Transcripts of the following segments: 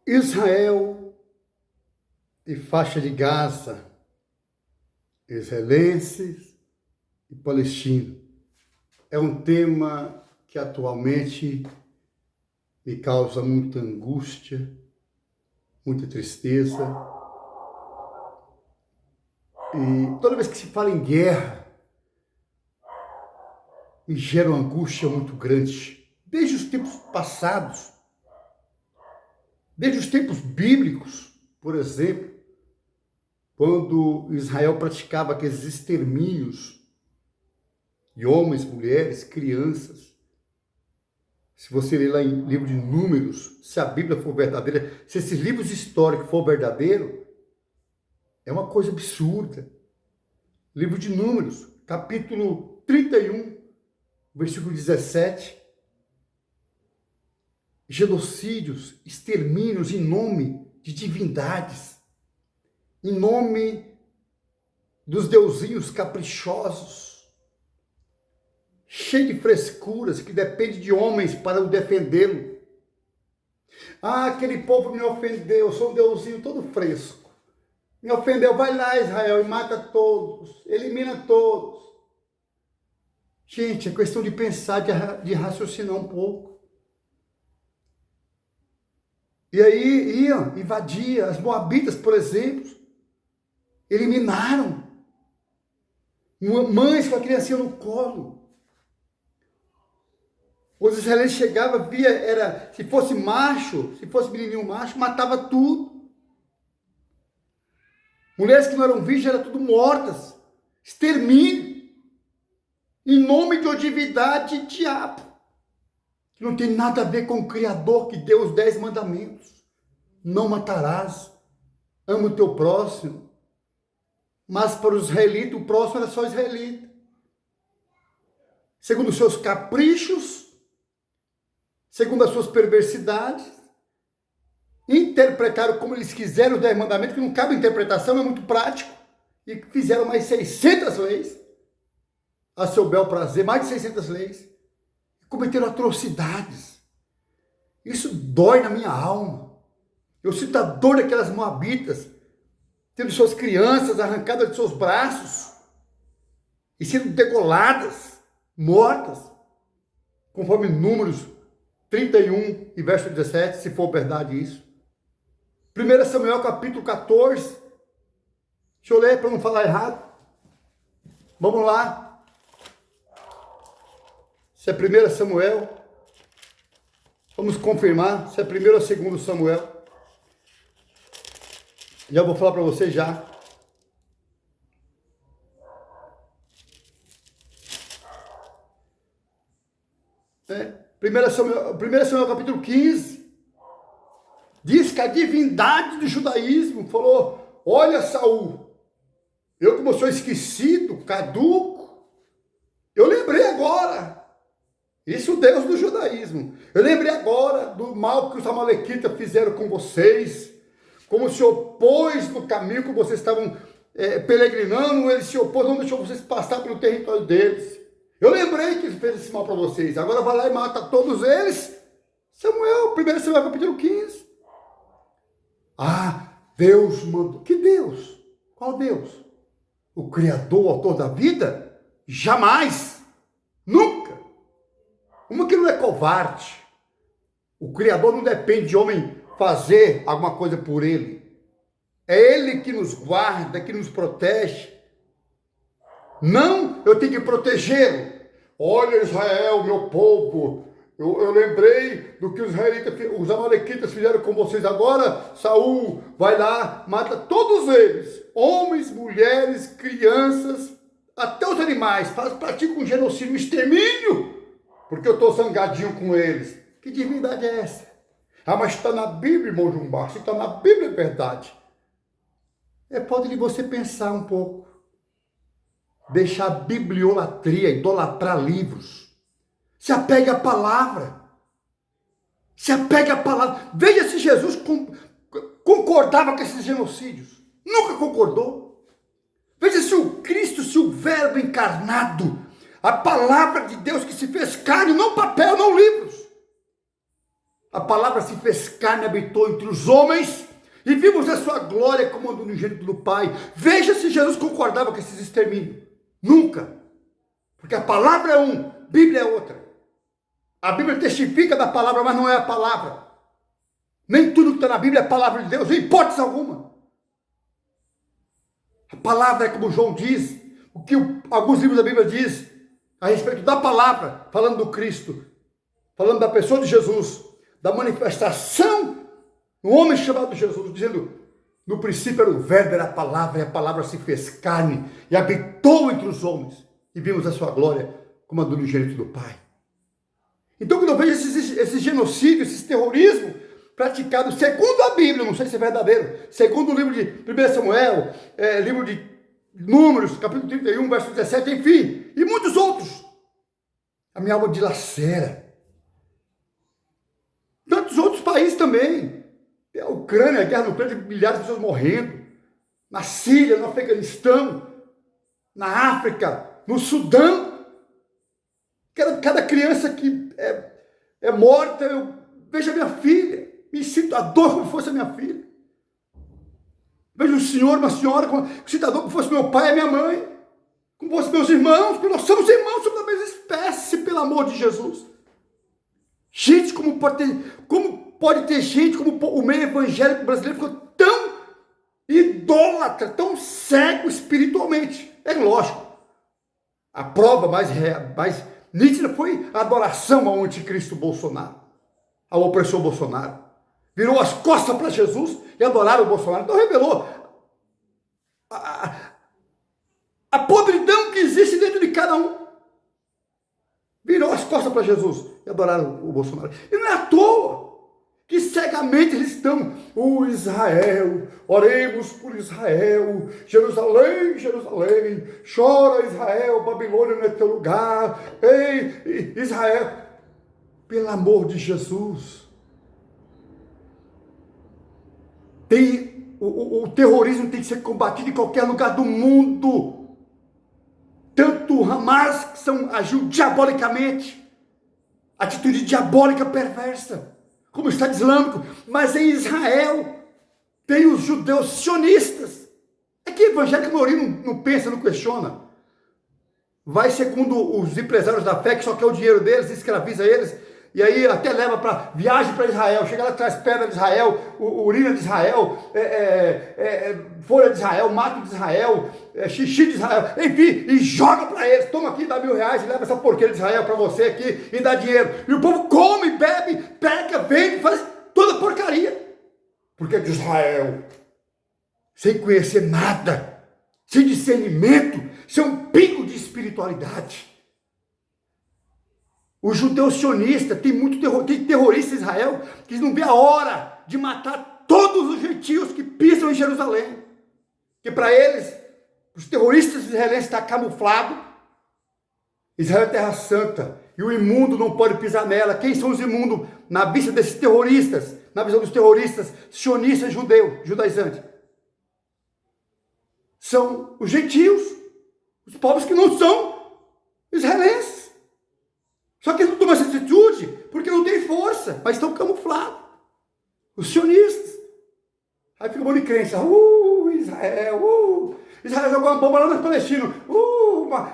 Israel e faixa de Gaza, israelenses e palestinos. É um tema que atualmente me causa muita angústia, muita tristeza. E toda vez que se fala em guerra, me gera uma angústia muito grande. Desde os tempos passados, desde os tempos bíblicos, por exemplo, quando Israel praticava aqueles extermínios de homens, mulheres, crianças. Se você ler lá em livro de Números, se a Bíblia for verdadeira, se esses livros históricos for verdadeiro, é uma coisa absurda. Livro de Números, capítulo 31, versículo 17. Genocídios, extermínios em nome de divindades, em nome dos deusinhos caprichosos, cheio de frescuras, que depende de homens para o defendê-lo. Ah, aquele povo me ofendeu, eu sou um deusinho todo fresco. Me ofendeu, vai lá Israel e mata todos, elimina todos. Gente, é questão de pensar, de raciocinar um pouco. E aí iam, invadia, as moabitas, por exemplo, eliminaram. Mães com a criancinha no colo. Os israelenses chegavam, via, se fosse macho, se fosse menininho macho, matava tudo. Mulheres que não eram virgens eram tudo mortas. Extermínio. Em nome de odividade e diabo. Que não tem nada a ver com o Criador que deu os 10 mandamentos. Não matarás. Ama o teu próximo. Mas para os israelitas, o próximo era só israelita. Segundo os seus caprichos, segundo as suas perversidades, interpretaram como eles quiseram os 10 mandamentos, que não cabe interpretação, é muito prático, e fizeram mais 600 leis, a seu bel prazer, mais de 600 leis, e cometeram atrocidades. Isso dói na minha alma. Eu sinto a dor daquelas moabitas, tendo suas crianças arrancadas de seus braços, e sendo degoladas, mortas, conforme Números 31 e verso 17, se for verdade isso. 1 Samuel capítulo 14. Deixa eu ler para não falar errado. Vamos lá. Se é 1 Samuel. Vamos confirmar se é 1 ou 2 Samuel. Já vou falar para você já. É. 1 Samuel capítulo 15, diz que a divindade do judaísmo falou: olha, Saul, eu como sou esquecido, caduco, eu lembrei agora, isso o Deus do judaísmo, eu lembrei agora do mal que os amalequitas fizeram com vocês, como se opôs no caminho que vocês estavam peregrinando, ele se opôs, não deixou vocês passar pelo território deles. Eu lembrei que ele fez esse mal para vocês. Agora vai lá e mata todos eles. Samuel, 1 Samuel capítulo 15. Ah, Deus mandou. Que Deus? Qual Deus? O Criador, o autor da vida? Jamais. Nunca. Uma que não é covarde. O Criador não depende de homem fazer alguma coisa por ele. É ele que nos guarda, que nos protege. Não, eu tenho que protegê-lo. Olha, Israel, meu povo, eu lembrei do que os amalequitas fizeram com vocês agora. Saul vai lá, mata todos eles, homens, mulheres, crianças, até os animais, pratica um genocídio, um extermínio, porque eu estou zangadinho com eles. Que divindade é essa? Ah, mas está na Bíblia, irmão Jumbá, se está na Bíblia é verdade. Pode você pensar um pouco. Deixar a bibliolatria, idolatrar livros. Se apegue à palavra. Se apegue à palavra. Veja se Jesus concordava com esses genocídios. Nunca concordou. Veja se o Cristo, se o verbo encarnado, a palavra de Deus que se fez carne, não papel, não livros. A palavra se fez carne, habitou entre os homens, e vimos a sua glória como a do unigênito do Pai. Veja se Jesus concordava com esses extermínios. Nunca. Porque a palavra é um, a Bíblia é outra. A Bíblia testifica da palavra, mas não é a palavra. Nem tudo que está na Bíblia é a palavra de Deus, em hipótese alguma. A palavra é como João diz, o que alguns livros da Bíblia diz a respeito da palavra, falando do Cristo, falando da pessoa de Jesus, da manifestação do homem chamado Jesus, dizendo, no princípio era o verbo, era a palavra, e a palavra se fez carne, e habitou entre os homens, e vimos a sua glória, como a do unigênito do Pai. Então, quando eu vejo esse genocídio, esse terrorismo, praticado segundo a Bíblia, não sei se é verdadeiro, segundo o livro de 1 Samuel, livro de Números, capítulo 31, verso 17, enfim, e muitos outros, a minha alma dilacera. Tantos outros países também, a Ucrânia, a guerra na Ucrânia, milhares de pessoas morrendo, na Síria, no Afeganistão, na África, no Sudão, cada criança que é morta, eu vejo a minha filha, me sinto a dor como se fosse a minha filha. Vejo um senhor, uma senhora, sinto a dor como se fosse meu pai e minha mãe, como fossem meus irmãos, porque nós somos irmãos, somos da mesma espécie, pelo amor de Jesus. Gente, como pode ter gente, como o meio evangélico brasileiro ficou tão idólatra, tão cego espiritualmente. É lógico, a prova mais nítida foi a adoração ao anticristo Bolsonaro, ao opressor Bolsonaro. Virou as costas para Jesus e adoraram o Bolsonaro. Então revelou a podridão que existe dentro de cada um. Virou as costas para Jesus e adoraram o Bolsonaro. E não é à toa que cegamente eles estão, Israel, oremos por Israel, Jerusalém, Jerusalém, chora Israel, Babilônia não é teu lugar, ei, Israel, pelo amor de Jesus. O terrorismo tem que ser combatido em qualquer lugar do mundo. Tanto o Hamas agiu diabolicamente, atitude diabólica perversa, como o Estado Islâmico, mas em Israel tem os judeus sionistas. É que o evangélico maioria não pensa, não questiona. Vai segundo os empresários da fé, que só quer o dinheiro deles, escraviza eles, e aí até leva para viagem para Israel, chega lá, traz pedra de Israel, urina de Israel, folha de Israel, mato de Israel, xixi de Israel, enfim, e joga para eles, toma aqui, dá R$1.000 e leva essa porqueira de Israel para você aqui e dá dinheiro. E o povo come, bebe, pega, vende, faz toda porcaria. Porque é de Israel, sem conhecer nada, sem discernimento, sem um pingo de espiritualidade. O judeu sionista, tem terrorista em Israel que não vê a hora de matar todos os gentios que pisam em Jerusalém. Que para eles, os terroristas israelenses estão camuflados. Israel é terra santa e o imundo não pode pisar nela. Quem são os imundos na vista desses terroristas? Na visão dos terroristas sionistas judaizantes? São os gentios, os povos que não são israelenses. Só que eles não tomam essa atitude porque não tem força, mas estão camuflados. Os sionistas. Aí fica um monte de crença. Israel, Israel jogou uma bomba lá nos palestinos.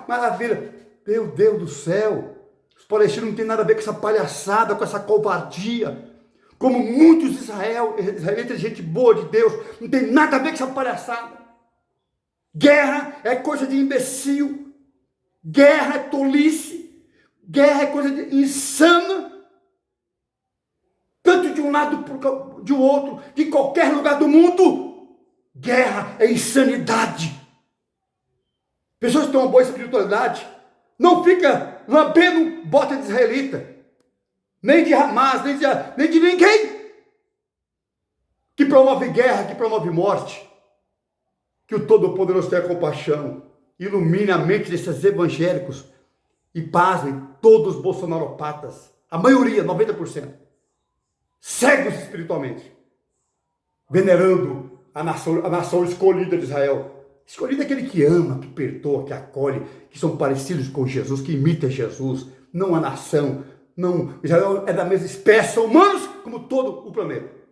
Maravilha. Meu Deus do céu. Os palestinos não têm nada a ver com essa palhaçada, com essa covardia. Como muitos israelitas, gente boa de Deus, não tem nada a ver com essa palhaçada. Guerra é coisa de imbecil. Guerra é tolice. Guerra é coisa insana, tanto de um lado de um outro, de qualquer lugar do mundo. Guerra é insanidade. Pessoas que têm uma boa espiritualidade não fica lambendo bota de israelita, nem de Hamas, nem de ninguém que promove guerra, que promove morte. Que o Todo-Poderoso tenha compaixão, ilumine a mente desses evangélicos e pasmem todos os bolsonaropatas, a maioria, 90%, cegos espiritualmente, venerando a nação escolhida de Israel. Escolhido é aquele que ama, que perdoa, que acolhe, que são parecidos com Jesus, que imita Jesus, não a nação. Não, Israel é da mesma espécie, são humanos como todo o planeta.